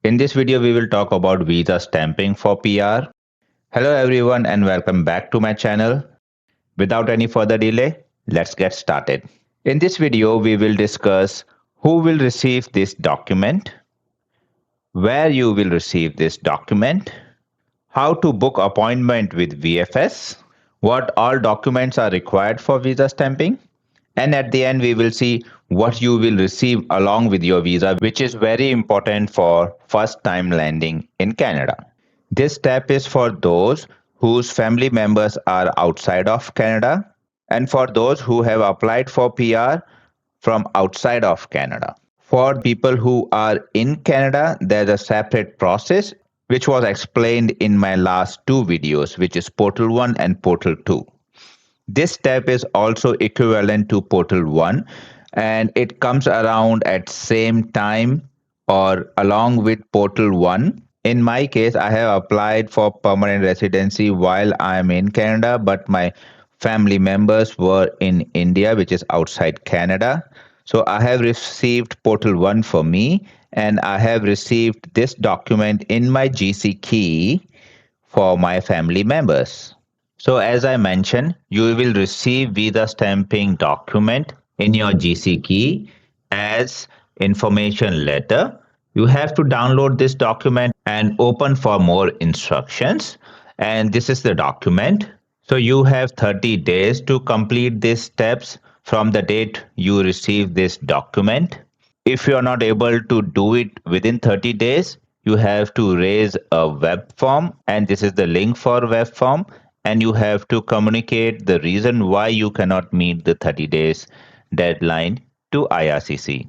In this video, we will talk about visa stamping for PR. Hello everyone and welcome back to my channel. Without any further delay, let's get started. In this video, we will discuss who will receive this document, where you will receive this document, how to book appointment with VFS, what all documents are required for visa stamping, and at the end we will see what you will receive along with your visa, which is very important for first time landing in Canada. This step is for those whose family members are outside of Canada and for those who have applied for PR from outside of Canada. For people who are in Canada, there's a separate process which was explained in my last two videos, which is Portal 1 and Portal 2. This step is also equivalent to Portal 1 and it comes around at same time or along with Portal 1. In my case, I have applied for permanent residency while I am in Canada, but my family members were in India, which is outside Canada. So I have received Portal 1 for me and I have received this document in my GC key for my family members. So as I mentioned, you will receive visa stamping document in your GC key as information letter. You have to download this document and open for more instructions. And this is the document. So you have 30 days to complete these steps from the date you receive this document. If you are not able to do it within 30 days, you have to raise a web form, and this is the link for web form, and you have to communicate the reason why you cannot meet the 30 days deadline to IRCC.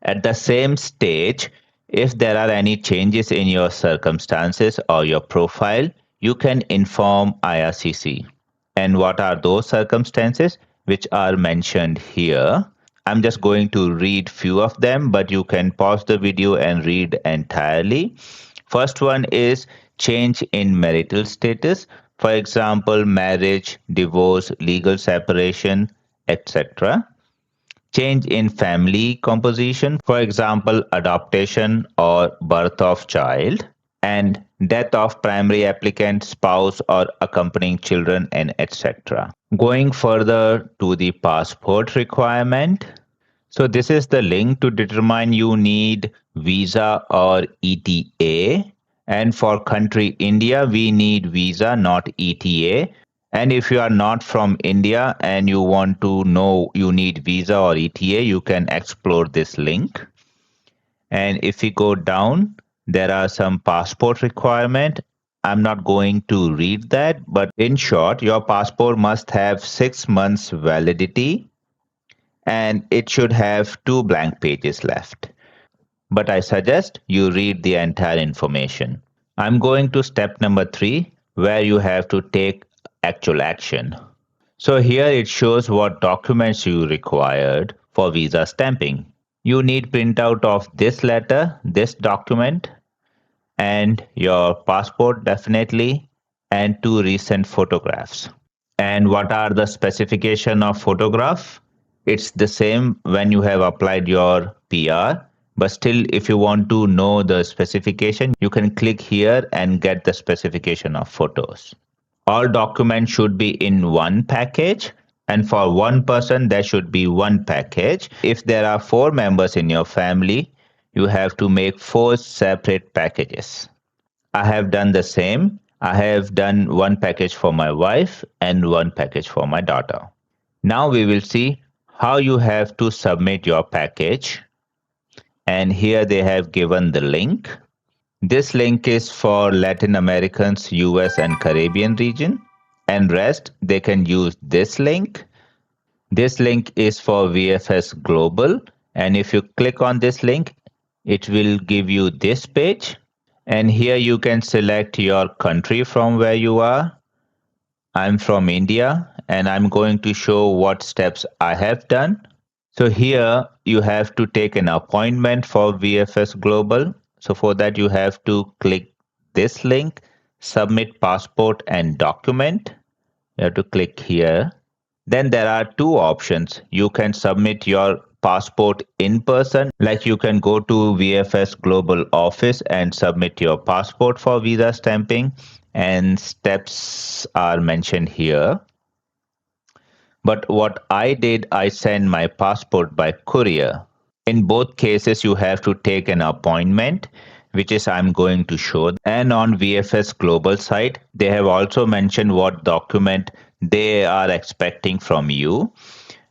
At the same stage, if there are any changes in your circumstances or your profile, you can inform IRCC. And what are those circumstances which are mentioned here? I'm just going to read few of them, but you can pause the video and read entirely. First one is change in marital status. For example, marriage, divorce, legal separation, etc. Change in family composition, for example, adoption or birth of child, and death of primary applicant, spouse, or accompanying children, and etc. Going further to the passport requirement. So this is the link to determine you need visa or ETA. And for country India, we need visa, not ETA. And if you are not from India and you want to know you need visa or ETA, you can explore this link. And if we go down, there are some passport requirement. I'm not going to read that, but in short, your passport must have 6 months validity and it should have 2 blank pages left. But I suggest you read the entire information. I'm going to step number 3, where you have to take actual action. So here it shows what documents you required for visa stamping. You need printout of this letter, this document, and your passport definitely, and 2 recent photographs. And what are the specification of photograph? It's the same when you have applied your PR, but still if you want to know the specification, you can click here and get the specification of photos. All documents should be in one package, and for one person there should be one package. If there are 4 members in your family, you have to make 4 separate packages. I have done the same. I have done one package for my wife and one package for my daughter. Now we will see how you have to submit your package. And here they have given the link. This link is for Latin Americans, US and Caribbean region, and rest they can use this link. This link is for VFS Global, and if you click on this link, it will give you this page, and here you can select your country from where you are. I'm from India and I'm going to show what steps I have done. So here you have to take an appointment for VFS Global. So for that you have to click this link, submit passport and document. You have to click here. Then there are 2 options. You can submit your passport in person, like you can go to VFS Global Office and submit your passport for visa stamping, and steps are mentioned here. But what I did, I sent my passport by courier. In both cases, you have to take an appointment, which is I'm going to show. And on VFS Global site, they have also mentioned what document they are expecting from you,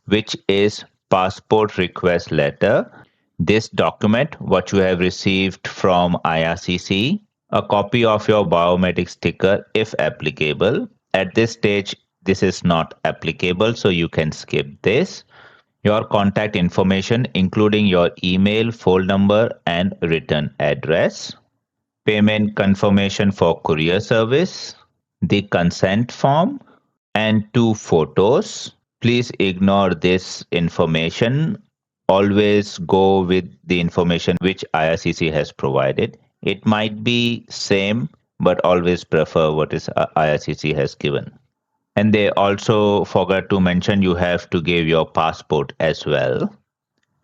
which is passport request letter. This document, what you have received from IRCC, a copy of your biometric sticker if applicable. At this stage, this is not applicable, so you can skip this. Your contact information, including your email, phone number, and return address. Payment confirmation for courier service. The consent form and 2 photos. Please ignore this information. Always go with the information which IRCC has provided. It might be same, but always prefer what is IRCC has given. And they also forgot to mention you have to give your passport as well.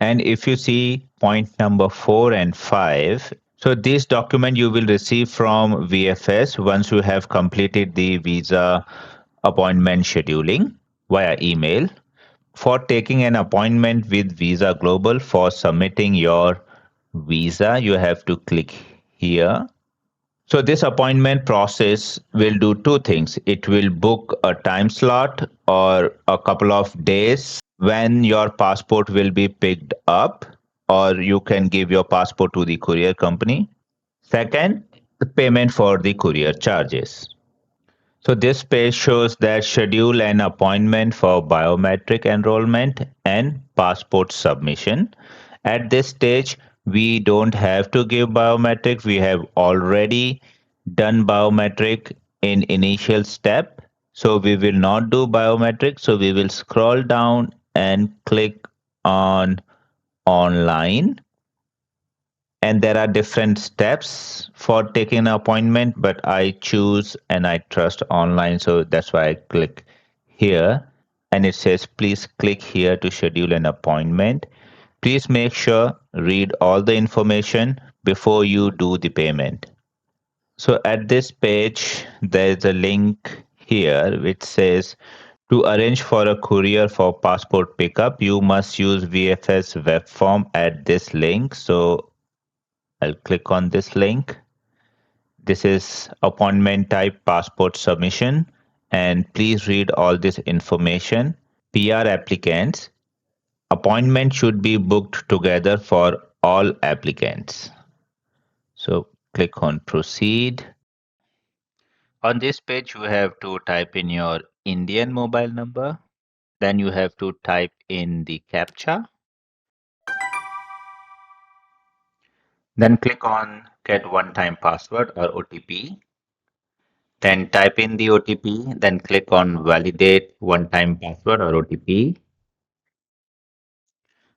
And if you see point number 4 and 5, so this document you will receive from VFS once you have completed the visa appointment scheduling via email. For taking an appointment with Visa Global for submitting your visa, you have to click here. So this appointment process will do 2 things. It will book a time slot or a couple of days when your passport will be picked up, or you can give your passport to the courier company. Second, the payment for the courier charges. So this page shows that schedule an appointment for biometric enrollment and passport submission. At this stage, we don't have to give biometric. We have already done biometric in initial step. So we will not do biometric. So we will scroll down and click on online, and there are different steps for taking an appointment, but I choose and I trust online, so that's why I click here. And it says please click here to schedule an appointment. Please make sure read all the information before you do the payment. So at this page there is a link here which says to arrange for a courier for passport pickup you must use VFS web form at this link. So I'll click on this link. This is appointment type passport submission, and please read all this information. PR applicants, appointment should be booked together for all applicants. So click on proceed. On this page, you have to type in your Indian mobile number. Then you have to type in the CAPTCHA. Then click on get one-time password or OTP. Then type in the OTP, then click on validate one-time password or OTP.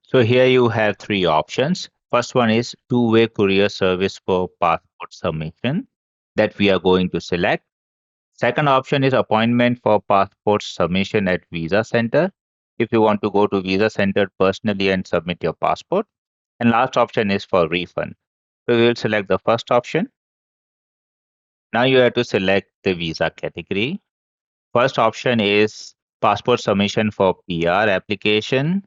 So here you have 3 options. First one is two-way courier service for passport submission that we are going to select. Second option is appointment for passport submission at Visa Center if you want to go to Visa Center personally and submit your passport. And last option is for refund. So we will select the first option. Now you have to select the visa category. First option is passport submission for PR application.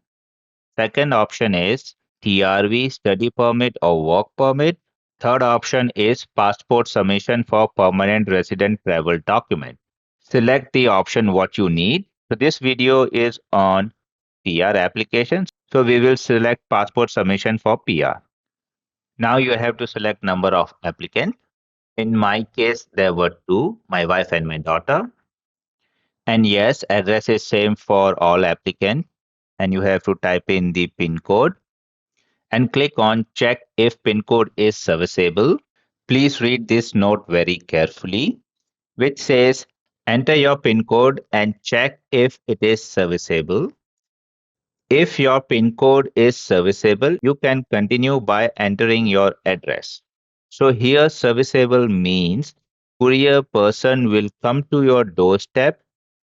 Second option is TRV study permit or work permit. Third option is passport submission for permanent resident travel document. Select the option what you need. So this video is on PR applications. So we will select passport submission for PR. Now you have to select number of applicants. In my case, there were 2, my wife and my daughter. And yes, address is same for all applicants. And you have to type in the PIN code and click on check if PIN code is serviceable. Please read this note very carefully, which says enter your PIN code and check if it is serviceable. If your PIN code is serviceable, you can continue by entering your address. So here serviceable means courier person will come to your doorstep,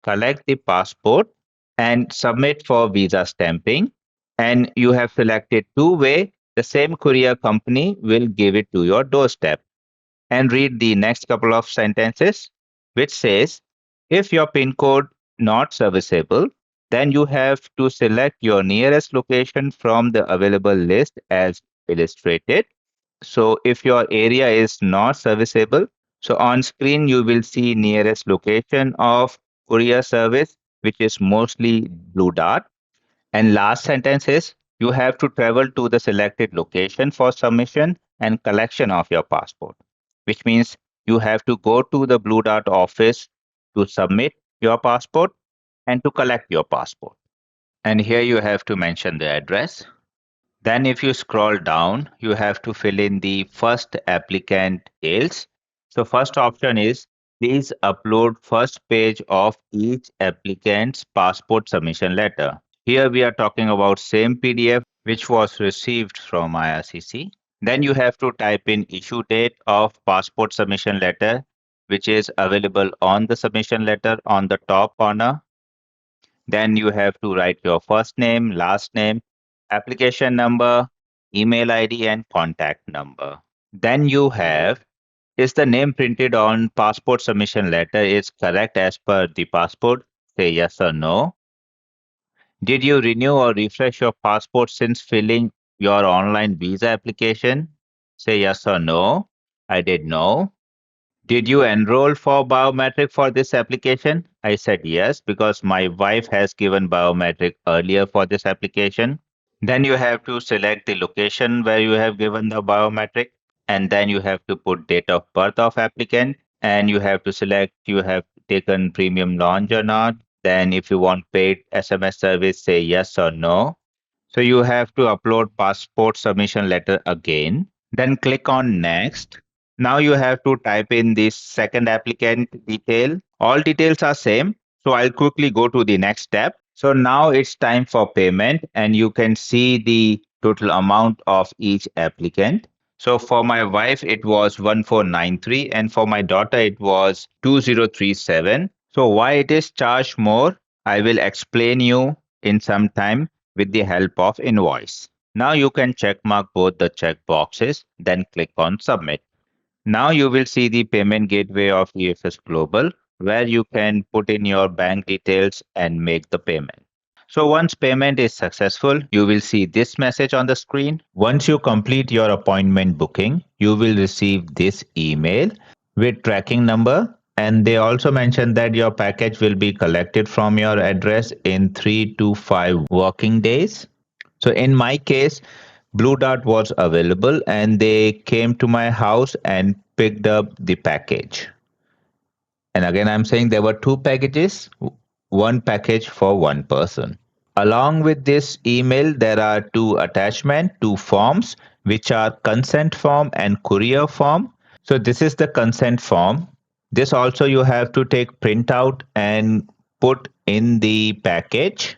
collect the passport and submit for visa stamping. and you have selected two-way, the same courier company will give it to your doorstep. And read the next couple of sentences, which says, if your PIN code not serviceable, then you have to select your nearest location from the available list as illustrated. So if your area is not serviceable, so on screen you will see nearest location of courier service, which is mostly blue dot. And last sentence is you have to travel to the selected location for submission and collection of your passport, which means you have to go to the Blue Dart office to submit your passport and to collect your passport. And here you have to mention the address. Then if you scroll down, you have to fill in the first applicant details. So first option is please upload first page of each applicant's passport submission letter. Here we are talking about same PDF which was received from IRCC. Then you have to type in issue date of passport submission letter, which is available on the submission letter on the top corner. Then you have to write your first name, last name, application number, email ID, and contact number. Then you have, is the name printed on passport submission letter is correct as per the passport? Say yes or no. Did you renew or refresh your passport since filling your online visa application? Say yes or no. I did no. Did you enroll for biometric for this application? I said yes, because my wife has given biometric earlier for this application. Then you have to select the location where you have given the biometric, and then you have to put date of birth of applicant, and you have to select you have taken premium launch or not. Then if you want paid SMS service, say yes or no. So you have to upload passport submission letter again. Then click on next. Now you have to type in this second applicant detail. All details are same. So I'll quickly go to the next step. So now it's time for payment and you can see the total amount of each applicant. So for my wife, it was 1493 and for my daughter, it was 2037. So why it is charged more, I will explain you in some time with the help of invoice. Now you can check mark both the check boxes, then click on submit. Now you will see the payment gateway of VFS Global where you can put in your bank details and make the payment. So once payment is successful, you will see this message on the screen. Once you complete your appointment booking, you will receive this email with tracking number, and they also mention that your package will be collected from your address in 3 to 5 working days. So in my case, Blue Dart was available and they came to my house and picked up the package. And again, I'm saying there were two packages, one package for one person. Along with this email, there are two attachments, two forms, which are consent form and courier form. So this is the consent form. This also you have to take printout and put in the package.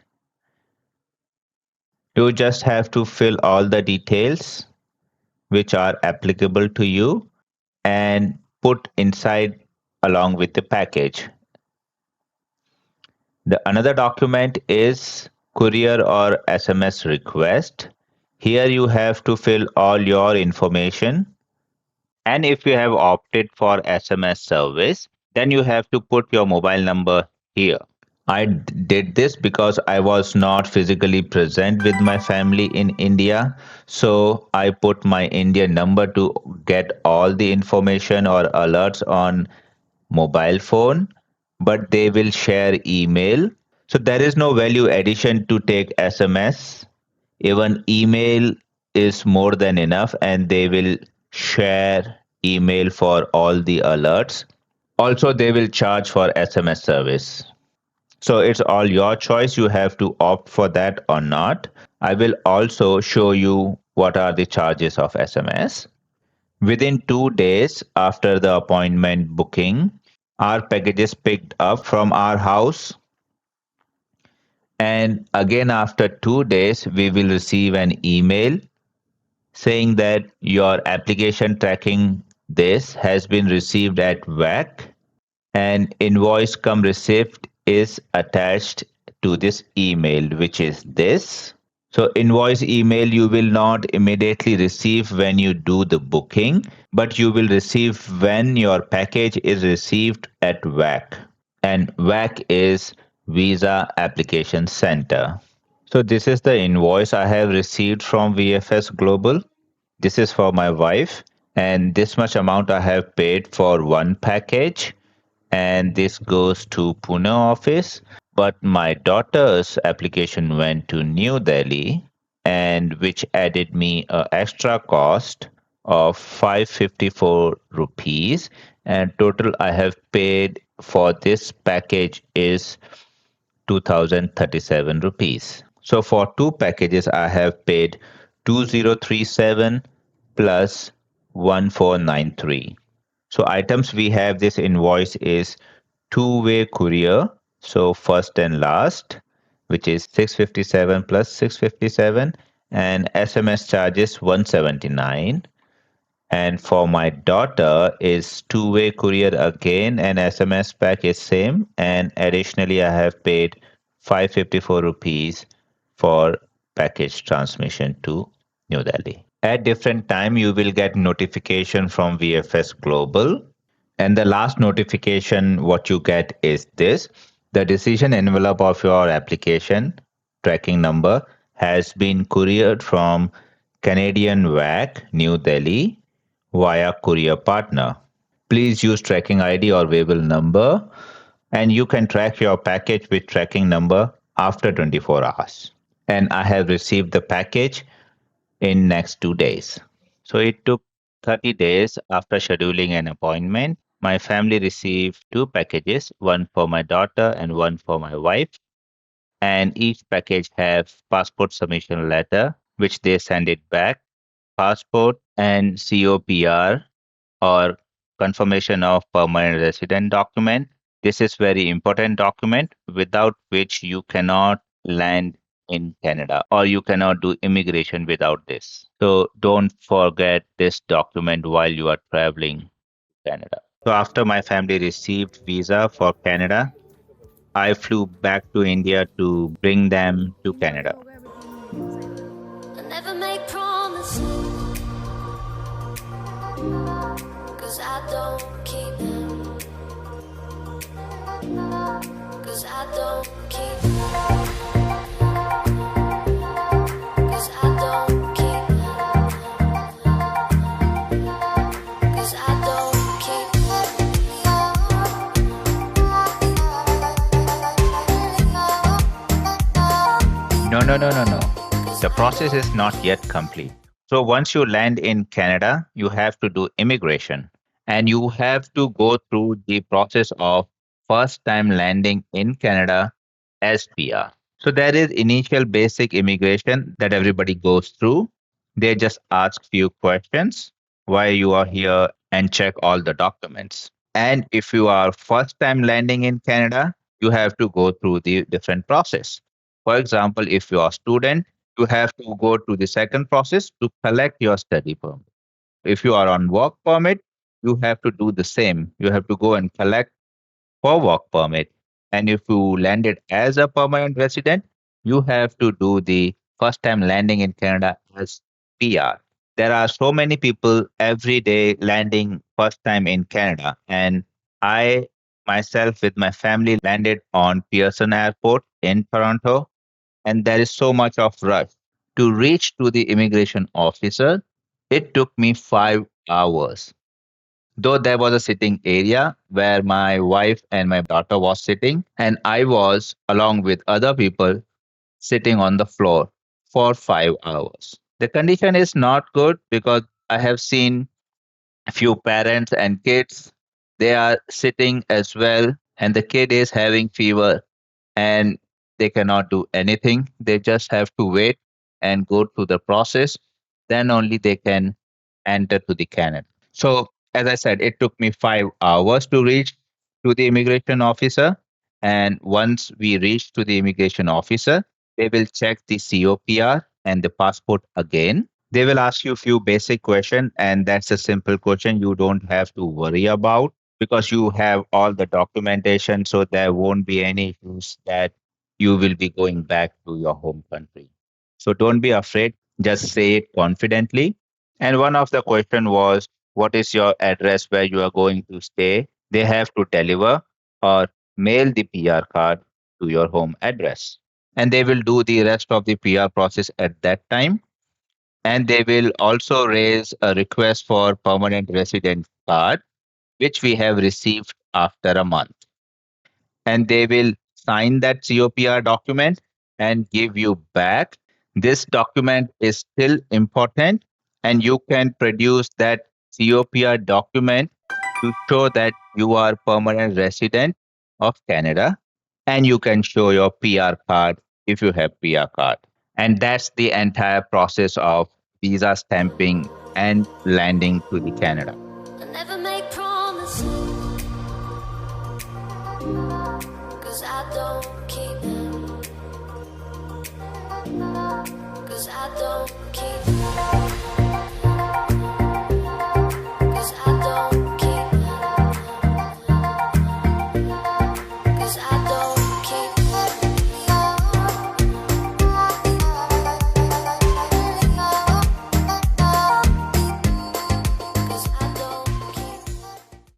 You just have to fill all the details which are applicable to you and put inside along with the package. The another document is courier or SMS request. Here you have to fill all your information. And if you have opted for SMS service, then you have to put your mobile number here. I did this because I was not physically present with my family in India. So I put my Indian number to get all the information or alerts on mobile phone, but they will share email. So there is no value addition to take SMS. Even email is more than enough and they will share email for all the alerts. Also, they will charge for SMS service. So it's all your choice. You have to opt for that or not. I will also show you what are the charges of SMS. Within 2 days after the appointment booking, our package is picked up from our house. And again, after 2 days, we will receive an email saying that your application tracking this has been received at WAC and invoice come receipt is attached to this email, which is this. So invoice email you will not immediately receive when you do the booking, but you will receive when your package is received at VAC. And VAC is Visa Application Center. So this is the invoice I have received from VFS Global. This is for my wife, and this much amount I have paid for one package, and this goes to Pune office. But my daughter's application went to New Delhi, and which added me a extra cost of 554 rupees, and total I have paid for this package is 2037 rupees. So for two packages, I have paid 2037 plus 1493. So items we have this invoice is two-way courier. So first and last, which is 657 plus 657, and SMS charges 179. And for my daughter is two-way courier again, and SMS pack is same. And additionally, I have paid 554 rupees for package transmission to New Delhi. At different time, you will get notification from VFS Global. And the last notification what you get is this. The decision envelope of your application tracking number has been couriered from Canadian VAC, New Delhi, via courier partner. Please use tracking ID or Waybill number, and you can track your package with tracking number after 24 hours. And I have received the package in next 2 days. So it took 30 days after scheduling an appointment. My family received two packages, one for my daughter and one for my wife. And each package have passport submission letter, which they send it back, passport and COPR or confirmation of permanent resident document. This is very important document without which you cannot land in Canada or you cannot do immigration without this. So don't forget this document while you are traveling to Canada. So after my family received visa for Canada, I flew back to India to bring them to Canada. I never make promises, 'cause I don't keep them. 'Cause I don't keep them. 'Cause I don't keep them. 'Cause I don't keep No. The process is not yet complete. So once you land in Canada, you have to do immigration and you have to go through the process of first time landing in Canada as PR. So there is initial basic immigration that everybody goes through. They just ask few questions why you are here and check all the documents. And if you are first time landing in Canada, you have to go through the different process. For example, if you are a student, you have to go to the second process to collect your study permit. If you are on work permit, you have to do the same. You have to go and collect for work permit. And if you landed as a permanent resident, you have to do the first time landing in Canada as PR. There are so many people every day landing first time in Canada. And I myself with my family landed on Pearson Airport in Toronto, and there is so much of rush. To reach to the immigration officer, it took me 5 hours. Though there was a sitting area where my wife and my daughter was sitting, and I was along with other people sitting on the floor for 5 hours. The condition is not good because I have seen a few parents and kids. They are sitting as well, and the kid is having fever and they cannot do anything. They just have to wait and go through the process. Then only they can enter to the Canada. So, as I said, it took me 5 hours to reach to the immigration officer. And once we reach to the immigration officer, they will check the COPR and the passport again. They will ask you a few basic questions, and that's a simple question you don't have to worry about because you have all the documentation, so there won't be any issues that you will be going back to your home country. So don't be afraid, just say it confidently. And one of the question was, what is your address where you are going to stay? They have to deliver or mail the PR card to your home address. And they will do the rest of the PR process at that time. And they will also raise a request for permanent resident card, which we have received after a month. And they will sign that COPR document and give you back. This document is still important, and you can produce that COPR document to show that you are permanent resident of Canada, and you can show your PR card if you have PR card. And that's the entire process of visa stamping and landing to the Canada.